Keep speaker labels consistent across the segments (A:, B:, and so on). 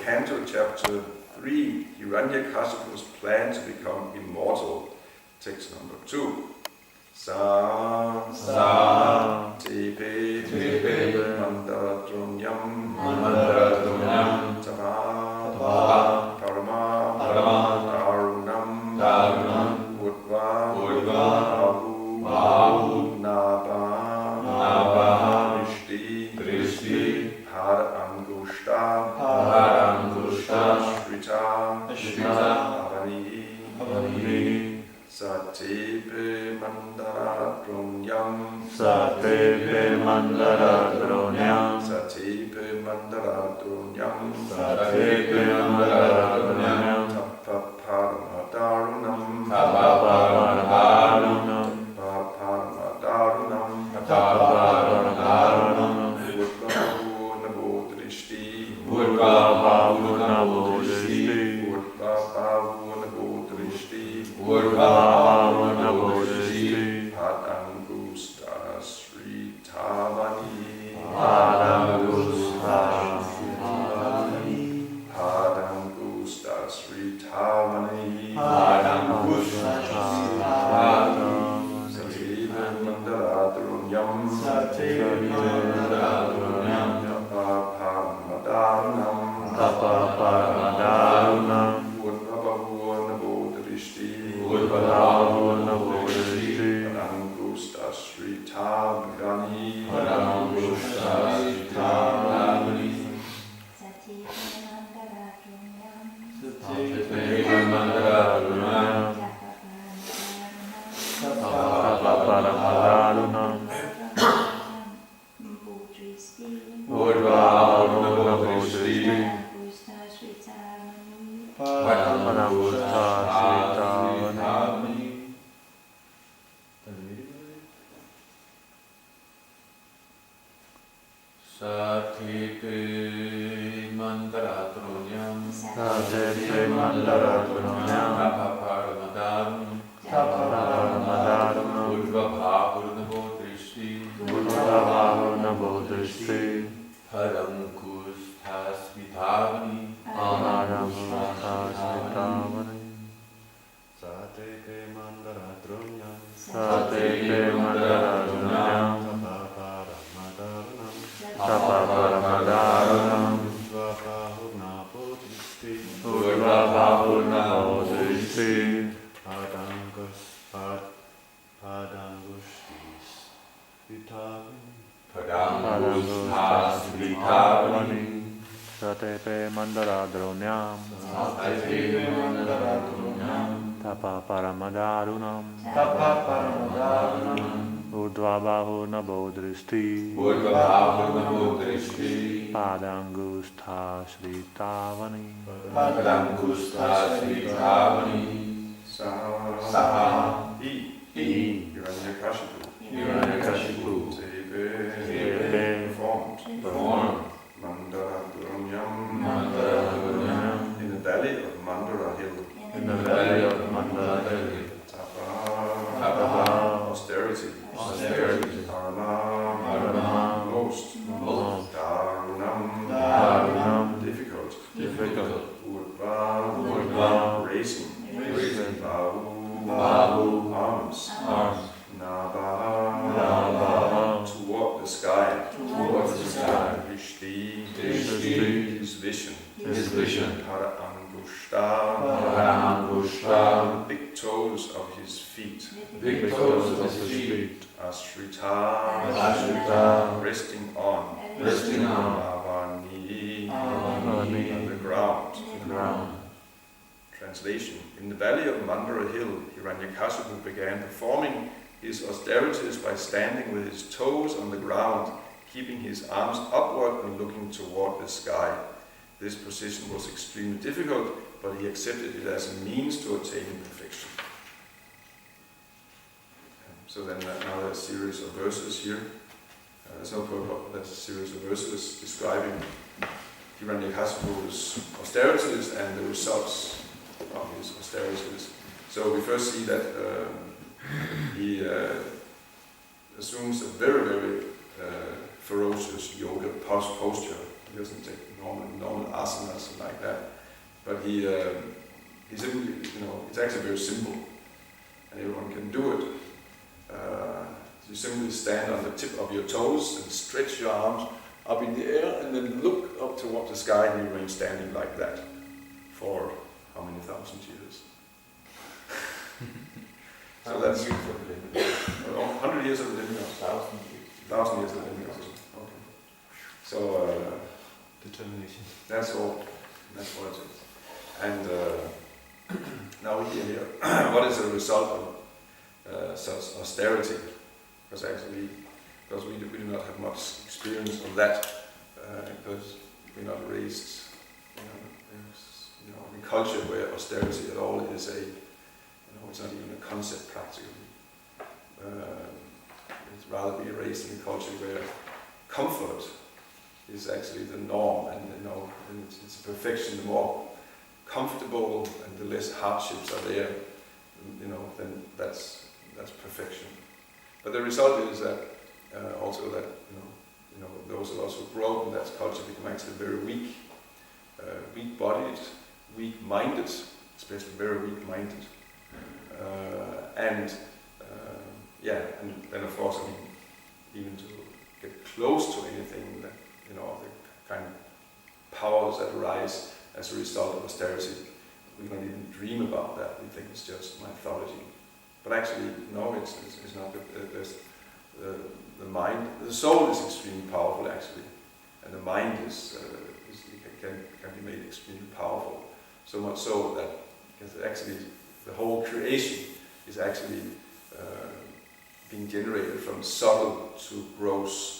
A: Canto to chapter 3, Hiranyakashipu's plan to become immortal. Text number 2. Sa Tepe Mandaradrunyam Tapa Parama Darunam Udva Bahu Naba Drishti Har Angushta Shrita Avani Satepe Mandaradrunyam Translation. In the valley of Mandara Hill, Hiranyakashipu began performing his austerities by standing with his toes on the ground, keeping his arms upward and looking toward the sky. This position was extremely difficult, but he accepted it as a means to attaining perfection. So then now there's a series of verses here. There's a series of verses describing Hiranyakashipu's austerities and the results of his austerities. So we first see that he assumes a very, very ferocious yoga posture. He doesn't take normal asanas like that. But he simply, it's actually very simple, and everyone can do it. You simply stand on the tip of your toes and stretch your arms up in the air, and then look up towards the sky, and you remain standing like that for how many thousand years? So that's 100 years of the living. 1,000 years of the living. Okay. So
B: determination.
A: That's all. That's what it is. And now we hear here what is the result of such austerity? Because we do not have much experience of that, because we're not raised in a culture where austerity at all is it's not even a concept practically. It's rather be raised in a culture where comfort is actually the norm, and it's a perfection. The more comfortable and the less hardships are there, then that's perfection. But the result is that also that those of us who grow up in that culture become actually very weak, weak-bodied, weak-minded, especially very weak-minded, and then of course, even to get close to anything that the kind of powers that arise as a result of austerity, we don't even dream about that. We think it's just mythology. But actually, no, it's not. The mind, the soul is extremely powerful actually, and the mind can be made extremely powerful. So much so that actually the whole creation is actually being generated from subtle to gross.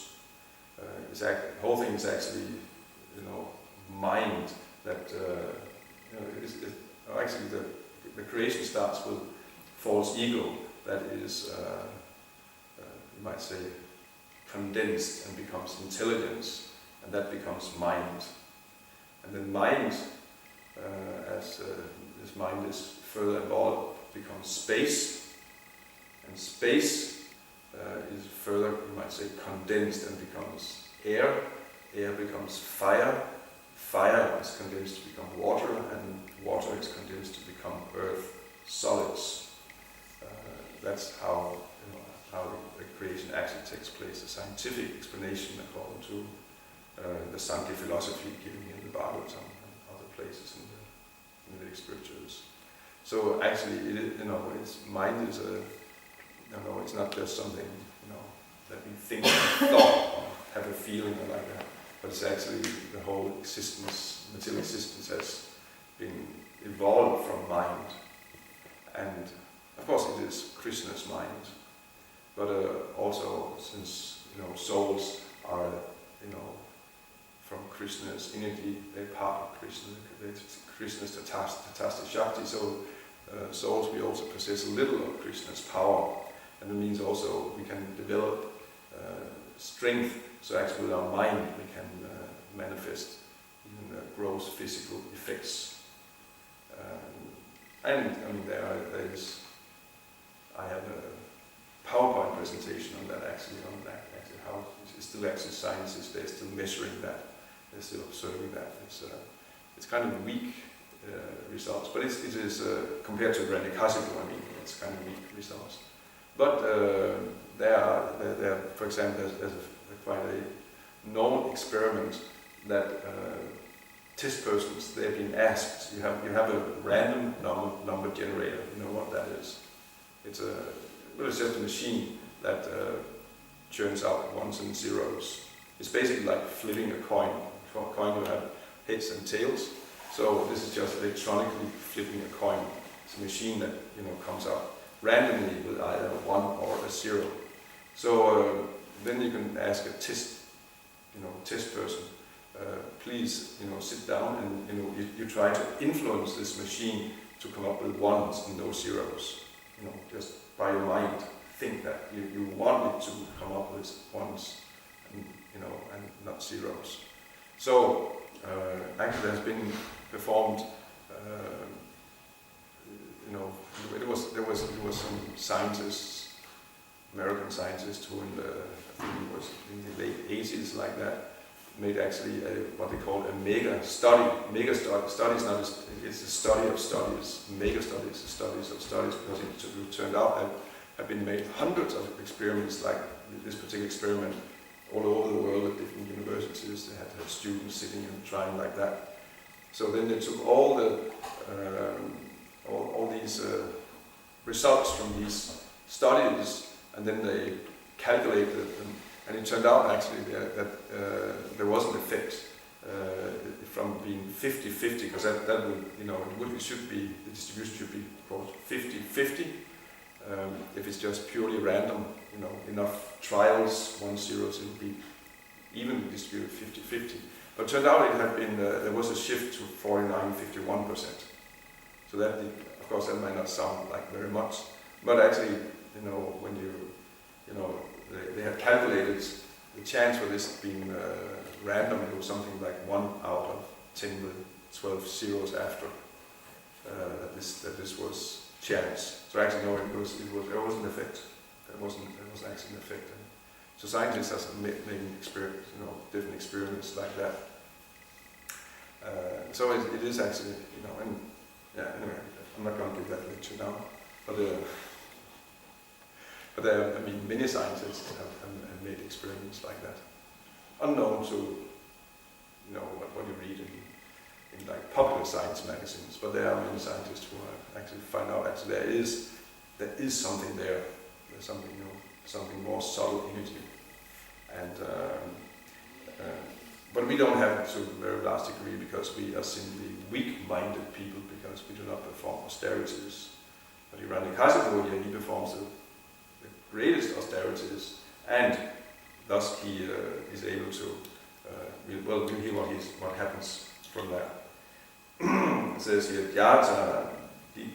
A: The whole thing is actually, mind that. Actually, the creation starts with false ego that is, you might say, condensed and becomes intelligence, and that becomes mind. And then mind, as this mind is further evolved, becomes space, and space is further, you might say, condensed and becomes air. Air becomes fire. Fire is condensed to become water, and water is condensed to become earth, solids. That's how the creation actually takes place. A scientific explanation according to the Sankhya philosophy given in the Bhagavatam and other places in the scriptures. So actually, its mind is it's not just something that we think, thought, or have a feeling like that. But it's actually the whole existence, material existence has been evolved from mind. And of course it is Krishna's mind. But also since souls are from Krishna's energy, they're part of Krishna, Krishna's Tatasta Shakti, so souls we also possess a little of Krishna's power. And it means also we can develop strength. So actually with our mind we can manifest even gross physical effects. I have a PowerPoint presentation on that actually how it's still actually scientists, they're still measuring that, they're still observing that. It's kind of weak results, but it is compared to Hiranyakasipu, it's kind of weak results. But there are, for example, there's quite a known experiment that test persons, they've been asked, you have a random number generator, you know what that is. It's just a machine that churns out ones and zeros. It's basically like flipping a coin. For a coin you have heads and tails, so this is just electronically flipping a coin. It's a machine that comes out randomly with either a 1 or a 0. So then you can ask a test person, please, sit down and you try to influence this machine to come up with ones and no zeros. Just by your mind, think that you want it to come up with ones and and not zeros. So actually, has been performed. There was some scientists, American scientists, who I think it was in the late 80s, like that, made actually what they call a mega study. Mega study is not it's a study of studies. Mega study is a studies of studies, because it turned out that have been made hundreds of experiments like this particular experiment all over the world at different universities. They had students sitting and trying like that. So then they took all the all these results from these studies, and then they calculated them, and it turned out actually that there was an effect from being 50-50, because that would, it should be, the distribution should be called 50-50. If it's just purely random, enough trials, 1 0, so it would be evenly distributed 50-50. But it turned out it had been, there was a shift to 49-51%. So that, of course, that might not sound like very much, but actually, when they had calculated the chance for this being random, it was something like 1 out of 10 with 12 zeros after that this was chance. So actually, no, there was an effect. There was actually an effect. And so scientists are making experience, different experiments like that. So it is actually, and yeah. Anyway, I'm not going to give that lecture now, but many scientists have made experiments like that, unknown to what you read in like popular science magazines. But there are many scientists who have actually found out actually there is something there. There's something something more subtle energy, and but we don't have it to a very large degree, because we are simply weak-minded people, because we do not perform austerities. But Hiranyakasipu, he performs the greatest austerities, and thus he is able to, we'll hear what happens from that. It says here, Yata di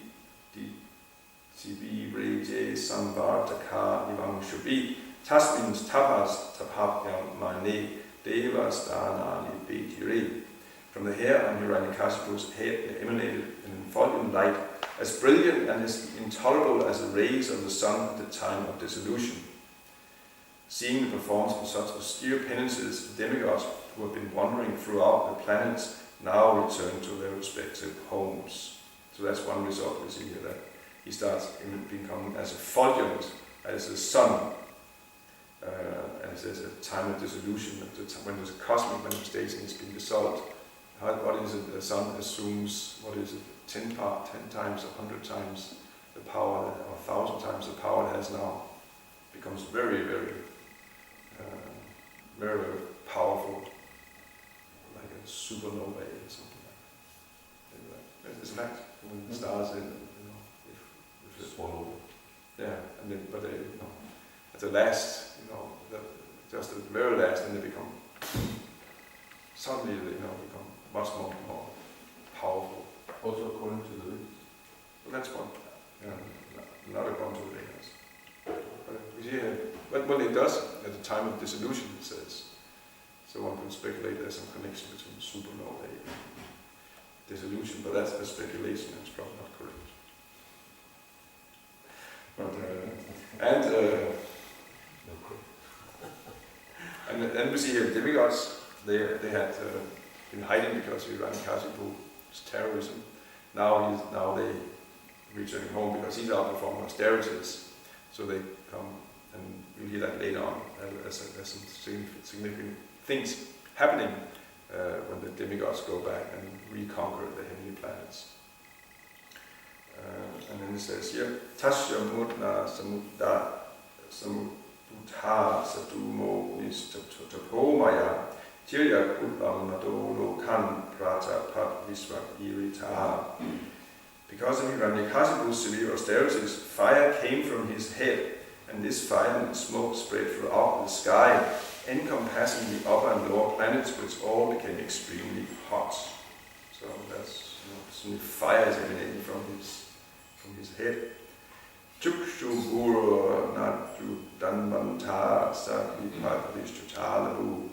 A: Tibi Reje Samvartaka Ivang Shubi Tasmins Tapas Tapapyam Mane Devas Dhanani Betire. From the hair on Hiranyakasipu's head there emanated an effulgent light, as brilliant and as intolerable as the rays of the sun at the time of dissolution. Seeing the performance of such austere penances, the demigods who have been wandering throughout the planets now return to their respective homes. So that's one result we see here, that he starts becoming as effulgent as the sun. And it says at the time of dissolution, when there's a cosmic manifestation is being dissolved, what is it the sun assumes, 10 times, 100 times the power, or 1,000 times the power it has now, becomes very, very, very, very powerful, like a supernova or something like that. It's a fact. When the stars, if
B: Swallow.
A: Yeah, and then, but at the last, just at the very last, then they become suddenly, become much more powerful.
B: Also according to the Vedas.
A: Well, that's one. Not according to the Vedas. But we see here, when it does, at the time of dissolution, it says. So one can speculate there's some connection between supernova and dissolution, but that's a speculation, it's probably not correct. And then we see here demigods. They had been hiding because of Hiranyakasipu's terrorism. Now they returning home because he's outperforming austerities. So they come, and you'll hear that later on as some significant things happening when the demigods go back and reconquer the heavenly planets. And then it says here, Tasya Mudna Samutta Samutta Sadumo Nistapomaya Tirya Kutlam Nadolo Kan Prata Pat Visvak Irita. Because of Hiranyakasipu's severe austerities, fire came from his head, and this fire and smoke spread throughout the sky, encompassing the upper and lower planets, which all became extremely hot. So that's fire is emanating from his head. Chukshubura Natu Danmanta Sakipadishchalabu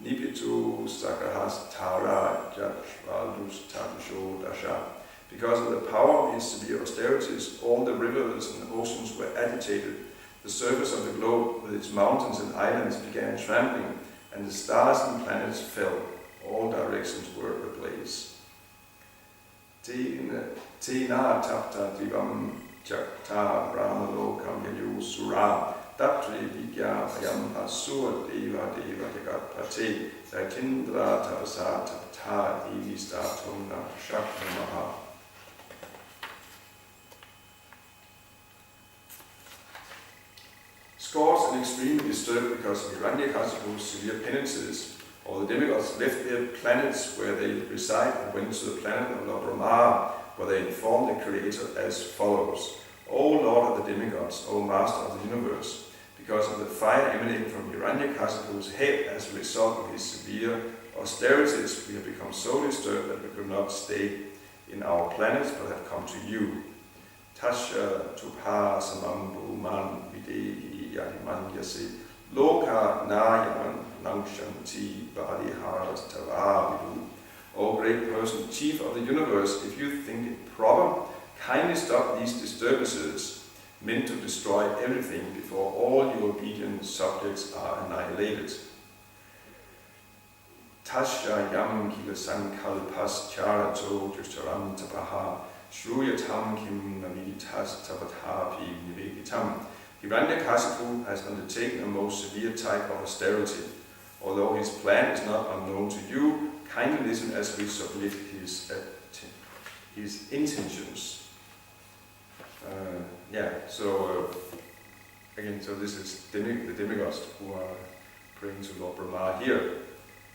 A: Nipitu Sakahas Tara Jatvalus Tatusho Dasha. Because of the power of his severe austerities, all the rivers and oceans were agitated. The surface of the globe with its mountains and islands began trembling, and the stars and planets fell. All directions were ablaze. Tena tapta divam jakta brahmalokam yayu sura taptri vigya ayam asur deva deva jagat prate saitindra tapasa tapta devi statum na shaknamaha. Scores and extremely disturbed because of Hiranyakashipu's severe penances. All the demigods left their planets where they reside and went to the planet of Lord Brahma, where they informed the Creator as follows. O Lord of the demigods, O Master of the universe, because of the fire emanating from Hiranyakashipu's head as a result of his severe austerities, we have become so disturbed that we could not stay in our planets but have come to you. Tasha tupha samambu man videhi yadiman yasi loka nayaman nangshanti badiharas tavavidu. O great person, chief of the universe, if you think it proper, kindly stop these disturbances meant to destroy everything before all your obedient subjects are annihilated. Tasha yam kilasan kalpas charato justaram tapaha shruyatam kim namitas tavathapi nivegitam. Hiranyakashipu has undertaken a most severe type of austerity. Although his plan is not unknown to you, kindly listen as we submit his intentions. Again, so this is the demigods who are praying to Lord Brahma here.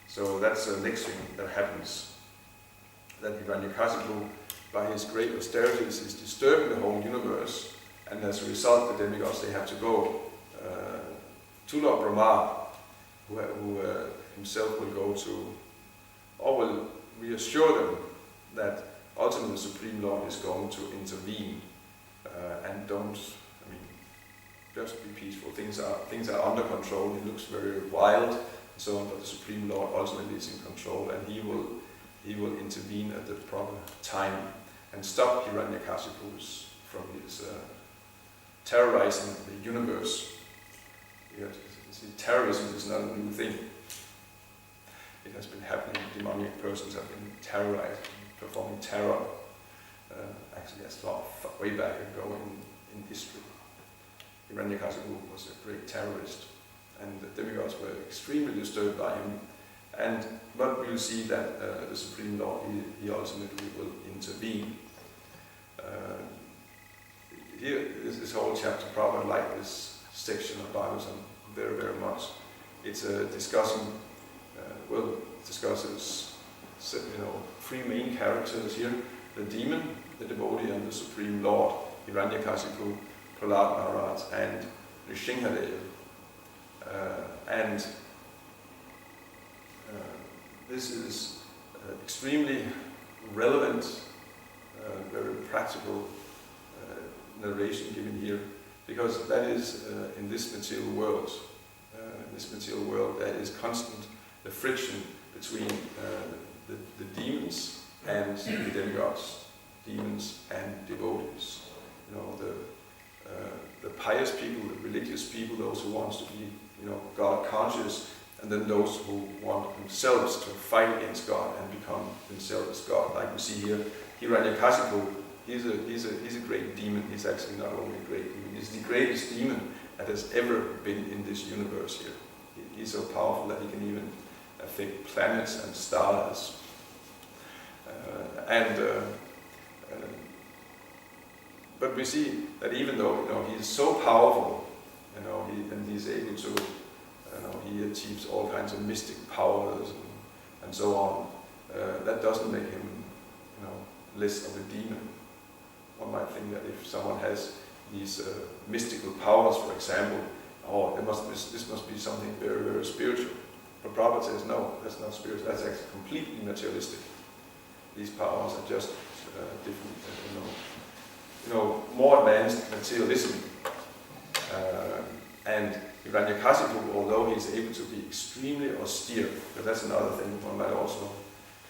A: So that's the next thing that happens. That Hiranyakashipu, by his great austerities, is disturbing the whole universe, and as a result, the demigods, they have to go to Lord Brahma, who himself will go to, or will reassure them that ultimately the Supreme Lord is going to intervene, and just be peaceful. Things are under control. It looks very wild and so on, but the Supreme Lord ultimately is in control, and he will intervene at the proper time and stop Hiranyakashipu from his terrorizing the universe. See, terrorism is not a new thing. It has been happening. Demonic persons have been terrorizing, performing terror. Actually, as far way back ago in history. Hiranyakashipu was a great terrorist, and the demigods were extremely disturbed by him. But we'll see that the Supreme Lord, he ultimately will intervene. Here, this whole chapter, probably like this section of Bhagavatam very, very much. It's discusses three main characters here: the demon, the devotee, and the Supreme Lord, Hiranyakashipu, Prahlad Maharaj, and Nrsimhadev. This is extremely relevant, very practical narration given here, because that is in this material world. In this material world, there is constant the friction between the demons and the demigods, demons and devotees. The pious people, the religious people, those who want to be, God conscious, and then those who want themselves to fight against God and become themselves God. Like we see here, Hiranyakashipu, he's a great demon. He's actually not only a great demon, he's the greatest demon that has ever been in this universe here. He's so powerful that he can even affect planets and stars. But we see that even though he's so powerful, he's able to, he achieves all kinds of mystic powers and so on. That doesn't make him, less of a demon. One might think that if someone has these mystical powers, for example, this must be something very, very spiritual. But Prabhupada says, no, that's not spiritual. That's actually completely materialistic. These powers are just different, more advanced materialism. And Hiranyakashipu, although he's able to be extremely austere, but that's another thing one might also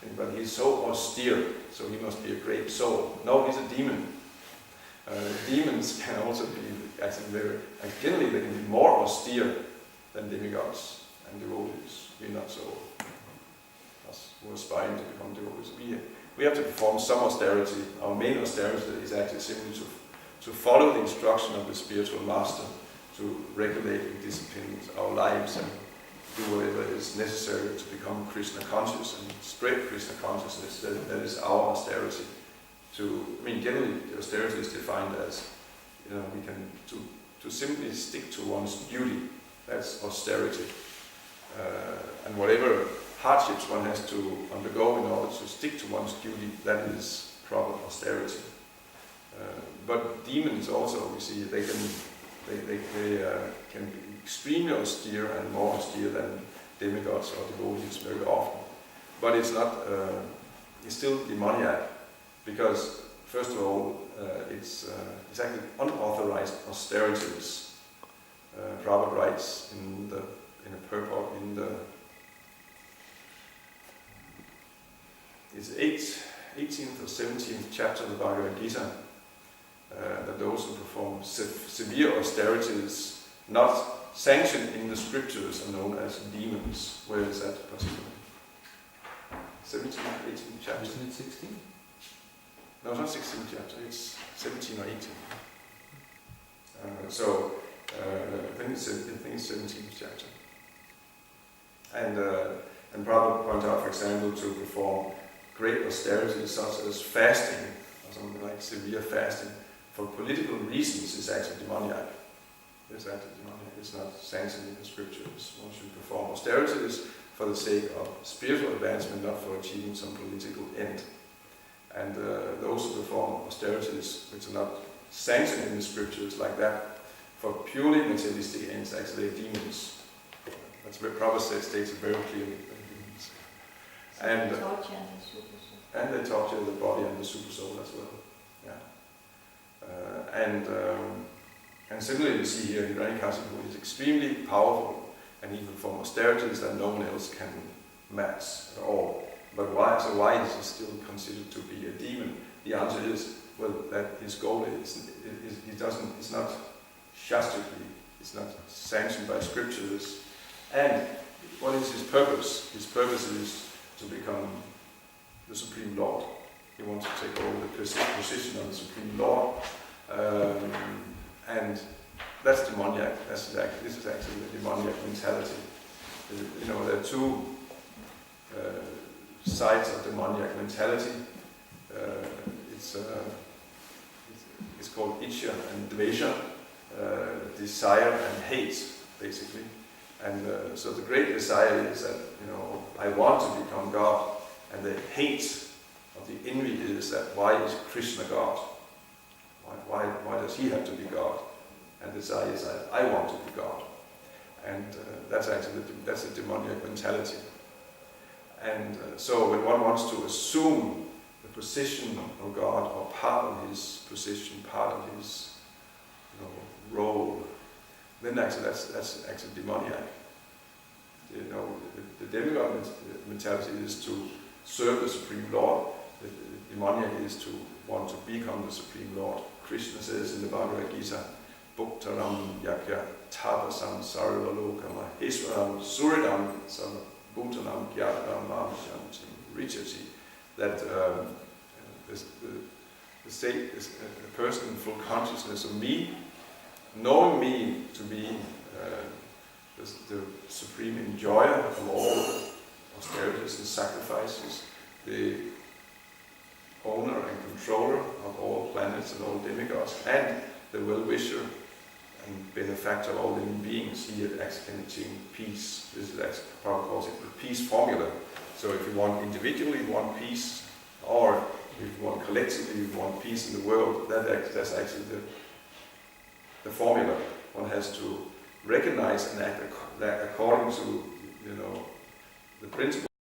A: think, but he's so austere, so he must be a great soul. No, he's a demon. Demons can also be actually generally they can be more austere than demigods and devotees. we're not so, us who are aspiring to become devotees. We have to perform some austerity. Our main austerity is actually simply to follow the instruction of the spiritual master, to regulate and discipline our lives and do whatever is necessary to become Krishna conscious and spread Krishna consciousness. That is our austerity. Generally, the austerity is defined as, we can to simply stick to one's duty. That's austerity. And whatever hardships one has to undergo in order to stick to one's duty, that is proper austerity. But demons also, we see, they can be extremely austere and more austere than demigods or devotees very often. But it's not, it's still demoniac, because first of all, it's actually unauthorized austerities. Prabhupada writes in a purport in the it's 18th or 17th chapter of the Bhagavad Gita, that those who perform severe austerities not sanctioned in the scriptures are known as demons. Where is that particularly? 17th, 18th chapter.
B: Isn't it 16?
A: No, it's not 16th chapter, it's 17 or 18. I think it's 17th chapter. And Prabhupada points out, for example, to perform great austerities such as fasting, or something like severe fasting, for political reasons is actually demoniac. It's actually demoniac. It's not sanctioned in the scriptures. One should perform austerities for the sake of spiritual advancement, not for achieving some political end. And those who perform austerities which are not sanctioned in the scriptures like that, for purely materialistic ends, actually are demons. That's where Prabhupada states it very clearly. And they torture the body and the super soul as well. And similarly, you see here Hiranyakasipu is extremely powerful, and he performs austerities that no one else can match at all. But why? So why is he still considered to be a demon? The answer is, well, that his goal it's not shastrically, it's not sanctioned by scriptures. And what is his purpose? His purpose is to become the Supreme Lord. He wants to take over the position of the Supreme Lord. And that's demoniac. This is actually the demoniac mentality. There are two sides of demoniac mentality. It's called Ichya and Dvesha, desire and hate, basically. And so the great desire is that, I want to become God. And the hate of the envy is that, why is Krishna God? Why does he have to be God? And the desire is that I want to be God. And that's actually that's a demoniac mentality. And so when one wants to assume the position of God, or part of his position, part of his role, then actually that's actually demoniac. The demigod mentality is to serve the Supreme Lord. The demoniac is to want to become the Supreme Lord. Krishna says in the Bhagavad Gita, Bhuktaram yakya tabasam sarvalokam maheswaram suridam bhutanam gyatram mamshantim richati. That the state is a person in full consciousness of me, knowing me to be the supreme enjoyer of all austerities and sacrifices, the owner and controller of all planets and all demigods, and the well-wisher and benefactor of all living beings. He actually can achieve peace. This is actually Prabhupada calls it the peace formula. So if you want individually, you want peace, or if you want collectively, you want peace in the world, that's actually the formula. One has to recognize and act according to the principle